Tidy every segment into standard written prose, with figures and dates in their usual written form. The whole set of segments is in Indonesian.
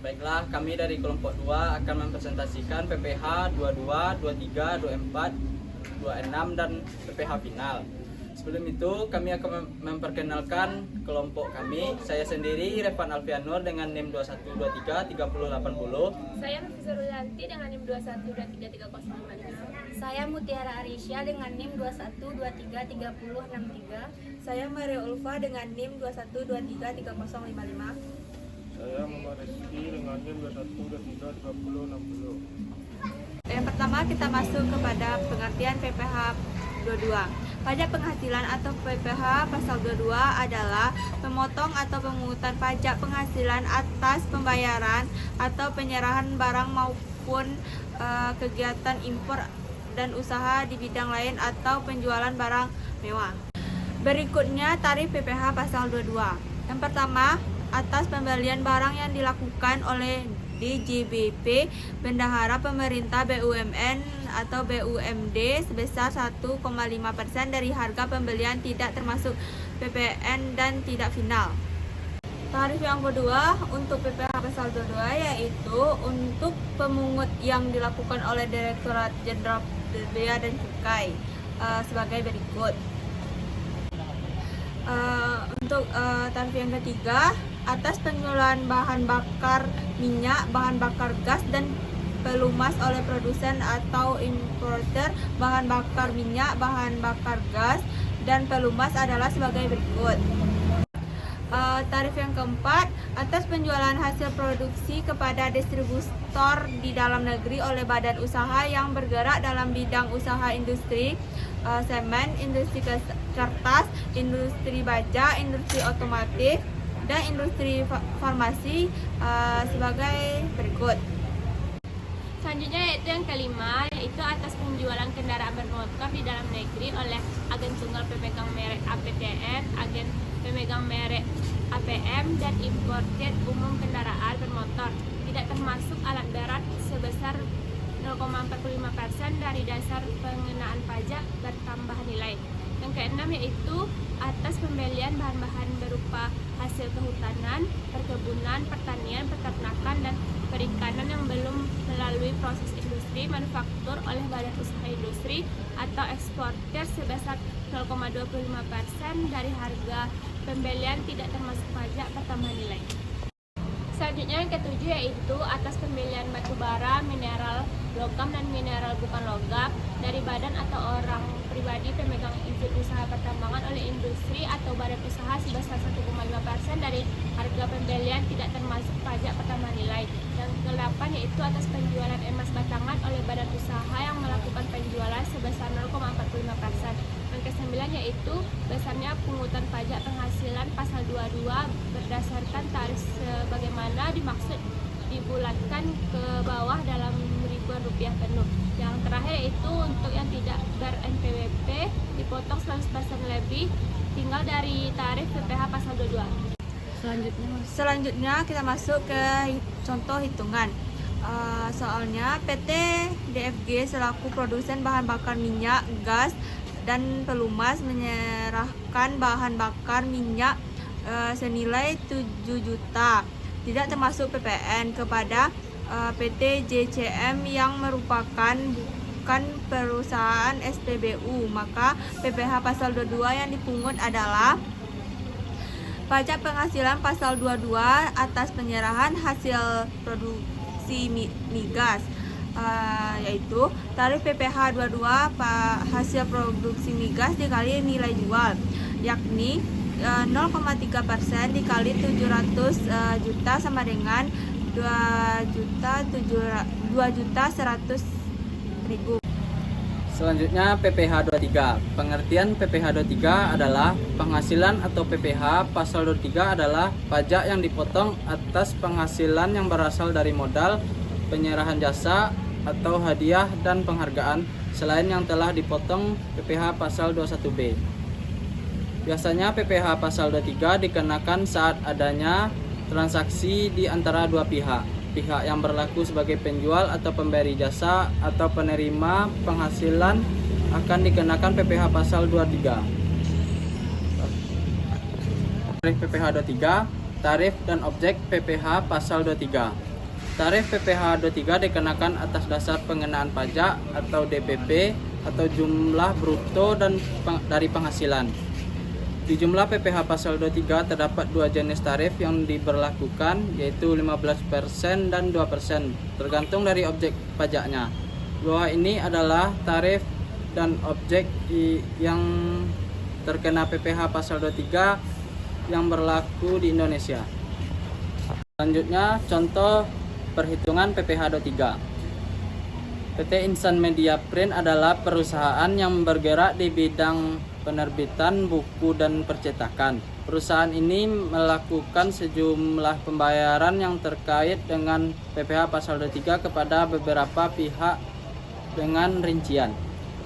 Baiklah, kami dari kelompok 2 akan mempresentasikan PPH 22, 23, 24, 26 dan PPH final. Sebelum itu, kami akan memperkenalkan kelompok kami. Saya sendiri, Revan Alfianur dengan NIM 2123 3080. Saya Nafisa Rulanti dengan NIM 21233055. Saya Mutiara Arisya dengan NIM 21233063. Saya Maria Ulfa dengan NIM 21233055. Saya Muhammad Rizky dengan NIM 21233060. Yang pertama kita masuk kepada pengertian PPH 22. Pajak penghasilan atau PPH pasal 22 adalah pemotong atau pemungutan pajak penghasilan atas pembayaran atau penyerahan barang maupun kegiatan impor dan usaha di bidang lain atau penjualan barang mewah. Berikutnya tarif PPH pasal 22. Yang pertama, atas pembelian barang yang dilakukan oleh DJBP, Bendahara Pemerintah BUMN atau BUMD sebesar 1,5% dari harga pembelian tidak termasuk PPN dan tidak final. Tarif yang kedua untuk PPH pasal 22 yaitu untuk pemungut yang dilakukan oleh Direktorat Jenderal Bea dan Cukai sebagai berikut. Untuk tarif yang ketiga, atas penjualan bahan bakar minyak, bahan bakar gas, dan pelumas oleh produsen atau importer bahan bakar minyak, bahan bakar gas, dan pelumas adalah sebagai berikut. Tarif yang keempat, atas penjualan hasil produksi kepada distributor di dalam negeri oleh badan usaha yang bergerak dalam bidang usaha industri semen, industri kertas, industri baja, industri otomotif, dan industri farmasi sebagai berikut. Selanjutnya yaitu yang kelima, yaitu atas penjualan kendaraan bermotor di dalam negeri oleh agen tunggal pemegang merek APTN, agen pemegang merek APM, dan importir umum kendaraan bermotor tidak termasuk alat berat sebesar 0,45% dari dasar pengenaan pajak bertambahan nilai. Yang keenam yaitu atas pembelian bahan-bahan berupa hasil kehutanan, perkebunan, pertanian, peternakan, dan perikanan yang belum melalui proses industri manufaktur oleh badan usaha industri atau eksportir sebesar 0,25% dari harga pembelian tidak termasuk pajak pertambahan nilai. Selanjutnya yang ketujuh yaitu atas pembelian batu bara, mineral logam, dan mineral bukan logam dari badan atau orang pribadi pemegang izin usaha pertambangan oleh industri atau badan usaha sebesar 1,5% dari harga pembelian tidak termasuk pajak pertambahan nilai. Yang ke-8 yaitu atas penjualan emas batangan oleh badan usaha yang melakukan penjualan sebesar 0,45%. Yang ke-9 yaitu besarnya pungutan pajak penghasilan pasal 22 berdasarkan tarif sebagaimana dimaksud dibulatkan ke bawah dalam ribuan rupiah penuh. Yang terakhir yaitu untuk yang tidak ber-NPWP dipotong 100% lebih tinggal dari tarif PPH pasal 22. Selanjutnya kita masuk ke contoh hitungan. Soalnya PT DFG selaku produsen bahan bakar minyak, gas, dan pelumas menyerahkan bahan bakar minyak senilai 7 juta tidak termasuk PPN kepada PT JCM yang merupakan bukan perusahaan SPBU, maka PPH pasal 22 yang dipungut adalah pajak penghasilan pasal 22 atas penyerahan hasil produksi migas, yaitu tarif PPH 22 hasil produksi migas dikali nilai jual, yakni 0,3% dikali 700 juta sama dengan 2.100.000. Selanjutnya PPH 23. Pengertian PPH 23 adalah penghasilan atau PPH pasal 23 adalah pajak yang dipotong atas penghasilan yang berasal dari modal, penyerahan jasa atau hadiah dan penghargaan selain yang telah dipotong PPH pasal 21B. Biasanya PPH pasal 23 dikenakan saat adanya transaksi di antara dua pihak yang berlaku sebagai penjual atau pemberi jasa atau penerima penghasilan akan dikenakan PPH pasal 23. Tarif PPH 23, tarif dan objek PPH pasal 23. Tarif PPh 23 dikenakan atas dasar pengenaan pajak atau DPP atau jumlah bruto dari penghasilan. Di jumlah PPh pasal 23 terdapat dua jenis tarif yang diberlakukan, yaitu 15% dan 2%, tergantung dari objek pajaknya. Dua ini adalah tarif dan objek yang terkena PPh pasal 23 yang berlaku di Indonesia. Selanjutnya, contoh perhitungan PPh 23. PT Insan Media Print adalah perusahaan yang bergerak di bidang penerbitan buku dan percetakan. Perusahaan ini melakukan sejumlah pembayaran yang terkait dengan PPh pasal 23 kepada beberapa pihak dengan rincian.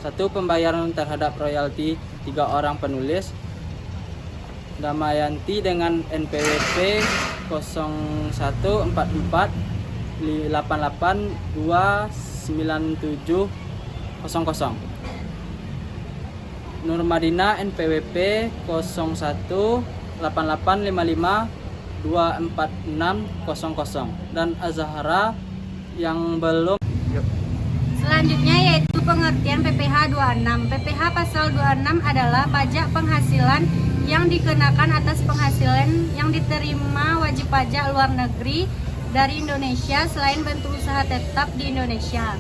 1. Pembayaran terhadap royalti 3 orang penulis. Damayanti dengan NPWP 0144 882970. Nurmadina NPWP 0188552460 dan Azahara yang belum. Selanjutnya yaitu pengertian PPh 26. PPh pasal 26 adalah pajak penghasilan yang dikenakan atas penghasilan yang diterima wajib pajak luar negeri dari Indonesia selain bentuk usaha tetap di Indonesia.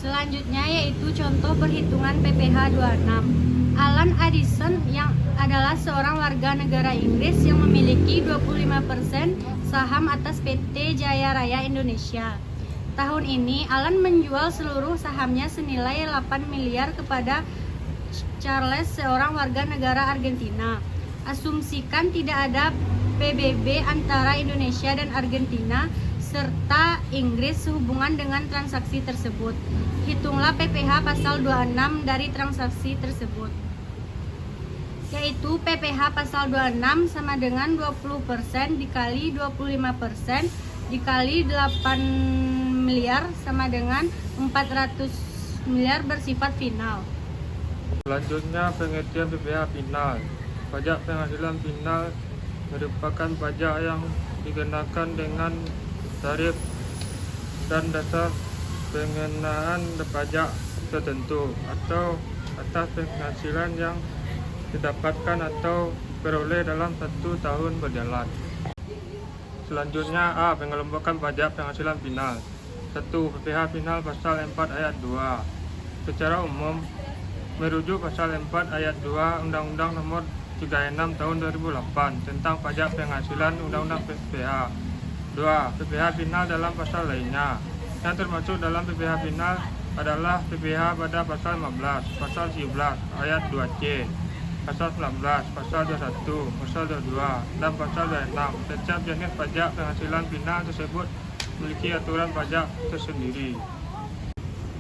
Selanjutnya yaitu contoh perhitungan PPh 26. Alan Addison yang adalah seorang warga negara Inggris yang memiliki 25% saham atas PT Jaya Raya Indonesia. Tahun ini Alan menjual seluruh sahamnya senilai 8 miliar kepada Charles, seorang warga negara Argentina. Asumsikan tidak ada PBB antara Indonesia dan Argentina serta Inggris sehubungan dengan transaksi tersebut. Hitunglah PPh pasal 26 dari transaksi tersebut. Yaitu PPh pasal 26 sama dengan 20% dikali 25% dikali 8 miliar sama dengan 400 miliar bersifat final. Selanjutnya pengertian PPh final. Pajak penghasilan final merupakan pajak yang dikenakan dengan tarif dan dasar pengenaan pajak tertentu atau atas penghasilan yang didapatkan atau peroleh dalam 1 tahun berjalan. Selanjutnya A. Pengelompokan pajak penghasilan final. 1. PPh final pasal 4 ayat 2. Secara umum merujuk pasal 4 ayat 2 Undang-Undang Nomor 36 Tahun 2008 tentang pajak penghasilan Undang-Undang PPh. 2. PPh final dalam pasal lainnya. Yang termasuk dalam PPh final adalah PPh pada pasal 15, pasal 17 ayat 2C, pasal 19, pasal 21, pasal 22, dan pasal 26. Setiap jenis pajak penghasilan final tersebut memiliki aturan pajak tersendiri.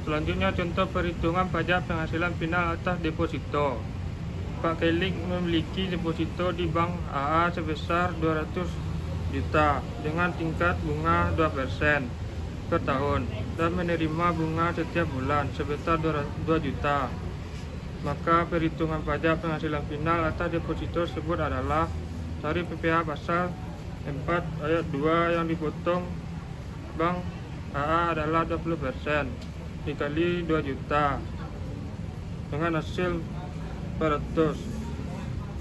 Selanjutnya contoh perhitungan pajak penghasilan final atas deposito. Pak Kelik memiliki deposito di Bank AA sebesar 200 juta dengan tingkat bunga 2% per tahun dan menerima bunga setiap bulan sebesar 2 juta. Maka perhitungan pajak penghasilan final atas deposito tersebut adalah tarif PPh pasal 4 ayat 2 yang dipotong Bank AA adalah 20% dikali 2 juta dengan hasil 400.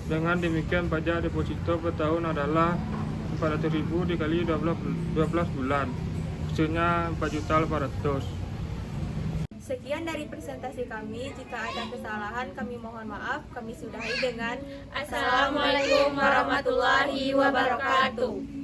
Dengan demikian pajak deposito per tahun adalah 400.000 dikali 12 bulan, hasilnya 4.800.000. Sekian dari presentasi kami. Jika ada kesalahan kami mohon maaf. Kami sudahi dengan Assalamualaikum warahmatullahi wabarakatuh.